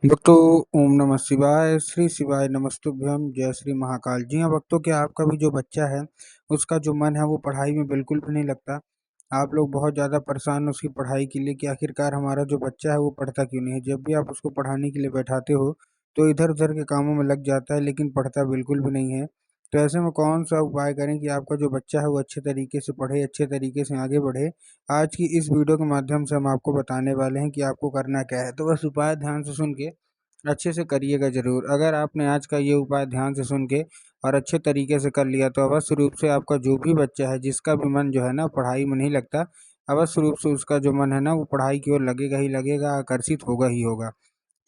भक्तों, ओम नमः शिवाय, श्री शिवाय नमस्तुभ्यम, जय श्री महाकाल। जी हाँ भक्तों, क्या आपका भी जो बच्चा है उसका जो मन है वो पढ़ाई में बिल्कुल भी नहीं लगता। आप लोग बहुत ज़्यादा परेशान हो उसकी पढ़ाई के लिए कि आखिरकार हमारा जो बच्चा है वो पढ़ता क्यों नहीं है। जब भी आप उसको पढ़ाने के लिए बैठाते हो तो इधर उधर के कामों में लग जाता है, लेकिन पढ़ता बिल्कुल भी नहीं है। तो ऐसे में कौन सा उपाय करें कि आपका जो बच्चा है वो अच्छे तरीके से पढ़े, अच्छे तरीके से आगे बढ़े। आज की इस वीडियो के माध्यम से हम आपको बताने वाले हैं कि आपको करना क्या है। तो बस उपाय ध्यान से सुन के अच्छे से करिएगा ज़रूर। अगर आपने आज का ये उपाय ध्यान से सुन के और अच्छे तरीके से कर लिया तो अवश्य रूप से आपका जो भी बच्चा है जिसका भी मन जो है ना पढ़ाई में नहीं लगता, अवश्य रूप से उसका जो मन है ना वो पढ़ाई की ओर लगेगा ही लगेगा, आकर्षित होगा ही होगा।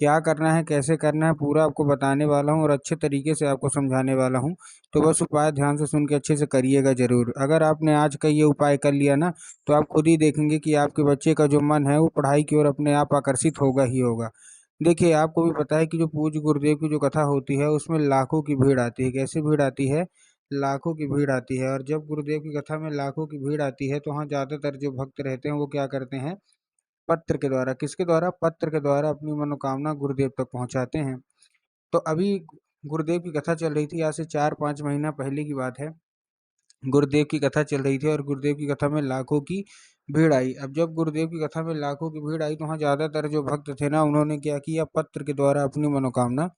क्या करना है, कैसे करना है, पूरा आपको बताने वाला हूँ और अच्छे तरीके से आपको समझाने वाला हूँ। तो बस उपाय ध्यान से सुन के अच्छे से करिएगा ज़रूर। अगर आपने आज का ये उपाय कर लिया ना तो आप खुद ही देखेंगे कि आपके बच्चे का जो मन है वो पढ़ाई की ओर अपने आप आकर्षित होगा ही होगा। देखिए, आपको भी पता है कि जो पूज्य गुरुदेव की जो कथा होती है उसमें लाखों की भीड़ आती है। कैसे भीड़ आती है? लाखों की भीड़ आती है। और जब गुरुदेव की कथा में लाखों की भीड़ आती है तो वहाँ ज़्यादातर जो भक्त रहते हैं वो क्या करते हैं, पत्र के द्वारा, किसके द्वारा, पत्र के द्वारा अपनी मनोकामना गुरुदेव तक पहुँचाते हैं। तो अभी गुरुदेव की कथा चल रही थी, आज से 4-5 महीना पहले की बात है। गुरुदेव की कथा चल रही थी और गुरुदेव की कथा में लाखों की भीड़ आई। अब जब गुरुदेव की कथा में लाखों की भीड़ आई तो वहाँ ज़्यादातर जो भक्त थे ना उन्होंने क्या किया, पत्र के द्वारा अपनी मनोकामना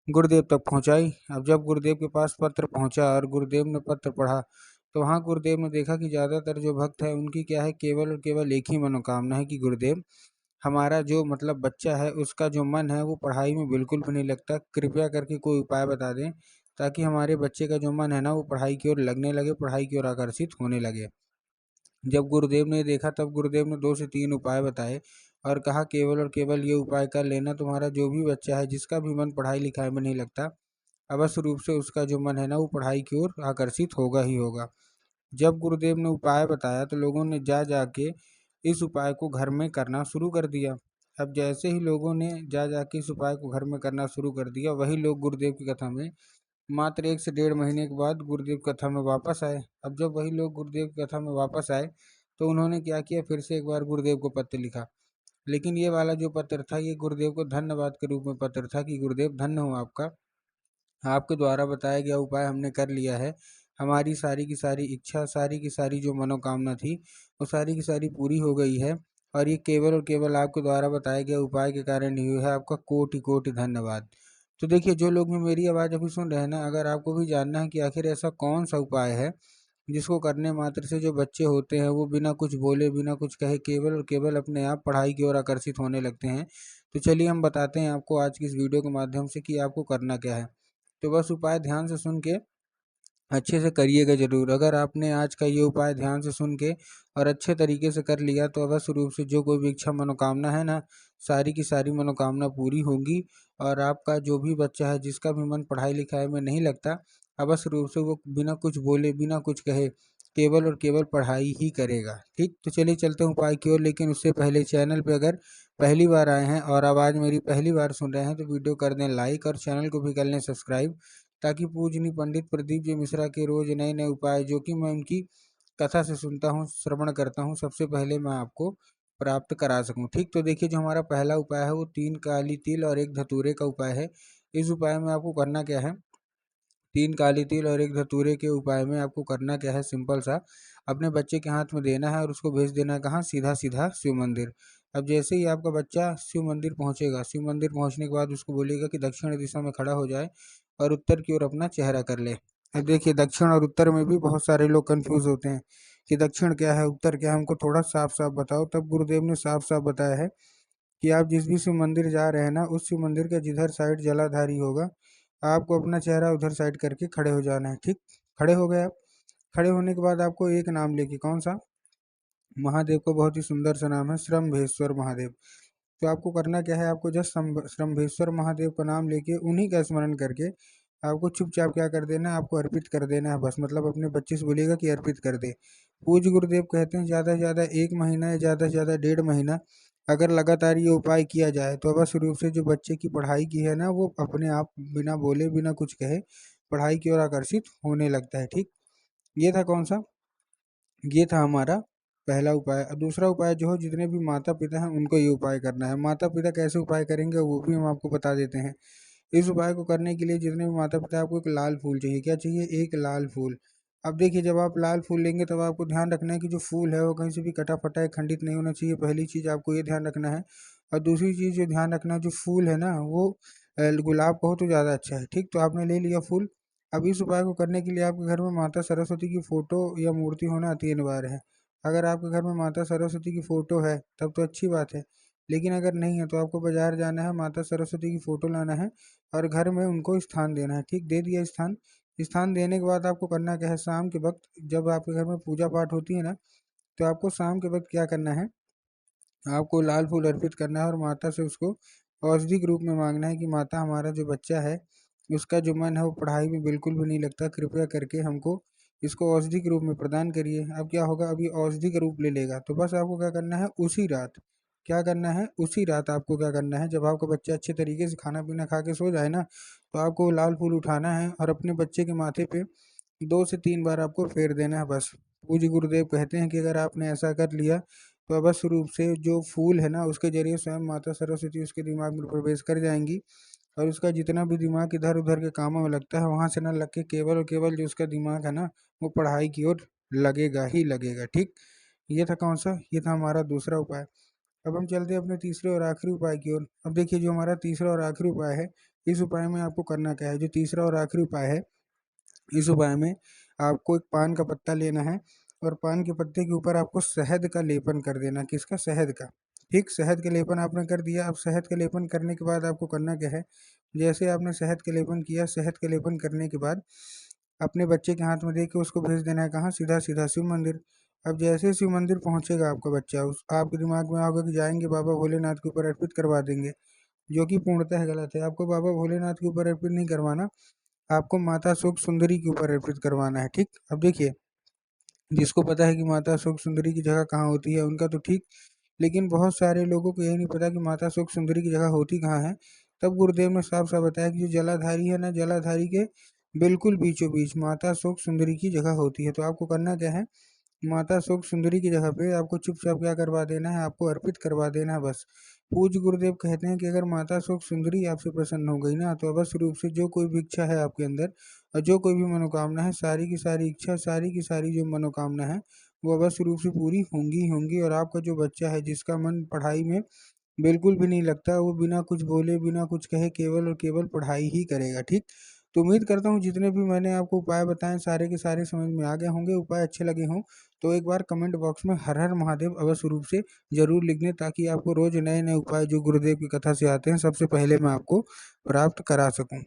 गुरुदेव तक पहुँचाई। अब जब गुरुदेव के पास पत्र पहुँचा और गुरुदेव ने पत्र पढ़ा तो वहाँ गुरुदेव ने देखा कि ज़्यादातर जो भक्त है उनकी क्या है, केवल और केवल एक ही मनोकामना है कि गुरुदेव, हमारा जो मतलब बच्चा है उसका जो मन है वो पढ़ाई में बिल्कुल भी नहीं लगता। कृपया करके कोई उपाय बता दें ताकि हमारे बच्चे का जो मन है ना वो पढ़ाई की ओर लगने लगे, पढ़ाई की ओर आकर्षित होने लगे। जब गुरुदेव ने देखा तब गुरुदेव ने 2 से 3 उपाय बताए और कहा केवल और केवल ये उपाय कर लेना, तुम्हारा जो भी बच्चा है जिसका भी मन पढ़ाई लिखाई में नहीं लगता, अवश्य रूप से उसका जो मन है ना वो पढ़ाई की ओर आकर्षित होगा ही होगा। जब गुरुदेव ने उपाय बताया तो लोगों ने जा जा के इस उपाय को घर में करना शुरू कर दिया। अब जैसे ही लोगों ने जा जा के इस उपाय को घर में करना शुरू कर दिया, वही लोग गुरुदेव की कथा में मात्र 1 से 1.5 महीने के बाद गुरुदेव की कथा में वापस आए। अब जब वही लोग गुरुदेव की कथा में वापस आए तो उन्होंने क्या किया, फिर से एक बार गुरुदेव को पत्र लिखा। लेकिन ये वाला जो पत्र था ये गुरुदेव को धन्यवाद के रूप में पत्र था कि गुरुदेव धन्य हो आपका, आपके द्वारा बताया गया उपाय हमने कर लिया है। हमारी सारी की सारी इच्छा, सारी की सारी जो मनोकामना थी वो सारी की सारी पूरी हो गई है और ये केवल और केवल आपके द्वारा बताए गए उपाय के कारण ही हुई है। आपका कोटि कोटि धन्यवाद। तो देखिए, जो लोग भी मेरी आवाज़ अभी सुन रहे हैं ना, अगर आपको भी जानना है कि आखिर ऐसा कौन सा उपाय है जिसको करने मात्र से जो बच्चे होते हैं वो बिना कुछ बोले, बिना कुछ कहे, केवल और केवल अपने आप पढ़ाई की ओर आकर्षित होने लगते हैं, तो चलिए हम बताते हैं आपको आज की इस वीडियो के माध्यम से कि आपको करना क्या है। तो बस उपाय ध्यान से सुन के अच्छे से करिएगा ज़रूर। अगर आपने आज का ये उपाय ध्यान से सुन के और अच्छे तरीके से कर लिया तो अवश्य रूप से जो कोई भी इच्छा मनोकामना है ना, सारी की सारी मनोकामना पूरी होंगी। और आपका जो भी बच्चा है जिसका भी मन पढ़ाई लिखाई में नहीं लगता, अवश्य रूप से वो बिना कुछ बोले, बिना कुछ कहे, केवल और केवल पढ़ाई ही करेगा। ठीक, तो चलिए चलते हैं उपाय की ओर। लेकिन उससे पहले चैनल पे अगर पहली बार आए हैं और आवाज़ मेरी पहली बार सुन रहे हैं तो वीडियो कर दें लाइक और चैनल को भी कर लें सब्सक्राइब, ताकि पूजनीय पंडित प्रदीप जी मिश्रा के रोज नए नए उपाय जो कि मैं उनकी कथा से सुनता हूँ, श्रवण करता हूँ, सबसे पहले मैं आपको प्राप्त करा सकूँ। ठीक, तो देखिए, जो हमारा पहला उपाय है वो 3 काली तिल और 1 धतूरे का उपाय है। इस उपाय में आपको करना क्या है, 3 काली तिल और 1 धतूरे के उपाय में आपको करना क्या है, सिंपल सा, अपने बच्चे के हाथ में देना है और उसको भेज देना है कहाँ, सीधा सीधा शिव मंदिर। अब जैसे ही आपका बच्चा शिव मंदिर पहुँचेगा, शिव मंदिर पहुँचने के बाद उसको बोलिएगा कि दक्षिण दिशा में खड़ा हो जाए और उत्तर की ओर अपना चेहरा कर ले। अब देखिए, दक्षिण और उत्तर में भी बहुत सारे लोग कंफ्यूज होते हैं कि दक्षिण क्या है, उत्तर क्या है, हमको थोड़ा साफ साफ बताओ। तब गुरुदेव ने साफ साफ बताया है कि आप जिस भी शिव मंदिर जा रहे हैं ना, उस शिव मंदिर का जिधर साइड जलाधारी होगा, आपको अपना चेहरा उधर साइड करके खड़े हो जाना है। ठीक, खड़े हो गए आप। खड़े होने के बाद आपको एक नाम लेके, कौन सा, महादेव को बहुत ही सुंदर सा नाम है श्रम्भेश्वर महादेव। तो आपको करना क्या है, आपको जस्ट श्रम्भेश्वर महादेव का नाम लेके उन्हीं का स्मरण करके आपको चुपचाप क्या कर देना है, आपको अर्पित कर देना है बस। मतलब अपने बच्चे से बोलिएगा कि अर्पित कर दे। पूज्य गुरुदेव कहते हैं ज़्यादा से ज़्यादा 1 महीना या ज़्यादा से ज़्यादा 1.5 महीना अगर लगातार ये उपाय किया जाए तो अवश्य रूप से जो बच्चे की पढ़ाई की है ना वो अपने आप बिना बोले, बिना कुछ कहे, पढ़ाई की ओर आकर्षित होने लगता है। ठीक, ये था कौन सा, ये था हमारा पहला उपाय। अब दूसरा उपाय जो है, जितने भी माता पिता हैं उनको ये उपाय करना है। माता पिता कैसे उपाय करेंगे वो भी हम आपको बता देते हैं। इस उपाय को करने के लिए जितने भी माता पिता, आपको एक लाल फूल चाहिए। क्या चाहिए? एक लाल फूल। अब देखिए, जब आप लाल फूल लेंगे तब आपको ध्यान रखना है कि जो फूल है वो कहीं से भी कटा फटा है, खंडित नहीं होना चाहिए। पहली चीज़ आपको ये ध्यान रखना है। और दूसरी चीज़ जो ध्यान रखना है, जो फूल है ना वो गुलाब का हो तो ज़्यादा अच्छा है। ठीक, तो आपने ले लिया फूल। अब इस उपाय को करने के लिए आपके घर में माता सरस्वती की फोटो या मूर्ति होना अति अनिवार्य है। अगर आपके घर में माता सरस्वती की फोटो है तब तो अच्छी बात है, लेकिन अगर नहीं है तो आपको बाजार जाना है, माता सरस्वती की फोटो लाना है और घर में उनको स्थान देना है। ठीक, दे दिया स्थान। स्थान देने के बाद आपको करना क्या है, शाम के वक्त जब आपके घर में पूजा पाठ होती है ना, तो आपको शाम के वक्त क्या करना है, आपको लाल फूल अर्पित करना है और माता से उसको औषधि के रूप में मांगना है कि माता, हमारा जो बच्चा है उसका जो मन है वो पढ़ाई में बिल्कुल भी नहीं लगता, कृपया करके हमको इसको औषधि के रूप में प्रदान करिए। अब क्या होगा, अभी औषधि का रूप ले लेगा, तो बस आपको क्या करना है, उसी रात क्या करना है, उसी रात आपको क्या करना है, जब आपका बच्चा अच्छे तरीके से खाना पीना खा के सो जाए ना, तो आपको वो लाल फूल उठाना है और अपने बच्चे के माथे पे 2 से 3 बार आपको फेर देना है बस। पूज्य गुरुदेव कहते हैं कि अगर आपने ऐसा कर लिया तो अवश्य रूप से जो फूल है ना उसके जरिए स्वयं माता सरस्वती उसके दिमाग में प्रवेश कर जाएंगी और उसका जितना भी दिमाग इधर उधर के कामों में लगता है वहाँ से ना लग के केवल और केवल जो उसका दिमाग है ना वो पढ़ाई की ओर लगेगा ही लगेगा। ठीक, ये था कौन सा, ये था हमारा दूसरा उपाय। अब हम चलते हैं अपने तीसरे और आखिरी उपाय की ओर। अब देखिए, जो हमारा तीसरा और आखिरी उपाय है, इस उपाय में आपको करना क्या है, जो तीसरा और आखिरी उपाय है इस उपाय में आपको एक पान का पत्ता लेना है और पान के पत्ते के ऊपर आपको शहद का लेपन कर देना। किसका? शहद का। ठीक, शहद का लेपन आपने कर दिया। अब शहद का लेपन करने के बाद आपको करना क्या है, जैसे आपने शहद का लेपन किया, शहद का लेपन करने के बाद अपने बच्चे के हाथ में दे के उसको भेज देना है कहाँ, सीधा सीधा शिव मंदिर। अब जैसे शिव मंदिर पहुंचेगा आपका बच्चा, उस आपके दिमाग में होगा कि जाएंगे बाबा भोलेनाथ के ऊपर अर्पित करवा देंगे, जो कि पूर्णतः गलत है। आपको बाबा भोलेनाथ के ऊपर अर्पित नहीं करवाना, आपको माता सुख सुंदरी के ऊपर अर्पित करवाना है। ठीक, अब देखिए, जिसको पता है कि माता सुख सुंदरी की जगह कहाँ होती है उनका तो ठीक, लेकिन बहुत सारे लोगों को यही नहीं पता कि माता सुख सुंदरी की जगह होती कहाँ है। तब गुरुदेव ने साफ साफ बताया कि जो जलाधारी है ना, जलाधारी के बिल्कुल बीचों बीच माता सुख सुंदरी की जगह होती है। तो आपको करना क्या है, माता सुख सुंदरी की जगह पे आपको चुपचाप क्या करवा देना है, आपको अर्पित करवा देना है बस। पूज्य गुरुदेव कहते हैं कि अगर माता सुख सुंदरी आपसे प्रसन्न हो गई ना, तो अवश्य रूप से जो कोई भी इच्छा है आपके अंदर और जो कोई भी मनोकामना है, सारी की सारी इच्छा, सारी की सारी जो मनोकामना है वो अवश्य रूप से पूरी होंगी ही होंगी। और आपका जो बच्चा है जिसका मन पढ़ाई में बिल्कुल भी नहीं लगता, वो बिना कुछ बोले बिना कुछ कहे केवल और केवल पढ़ाई ही करेगा। ठीक, तो उम्मीद करता हूँ जितने भी मैंने आपको उपाय बताए सारे के सारे समझ में आ गए होंगे, उपाय अच्छे लगे हों तो एक बार कमेंट बॉक्स में हर हर महादेव अवश्य रूप से जरूर लिख दें, ताकि आपको रोज नए नए उपाय जो गुरुदेव की कथा से आते हैं सबसे पहले मैं आपको प्राप्त करा सकूं।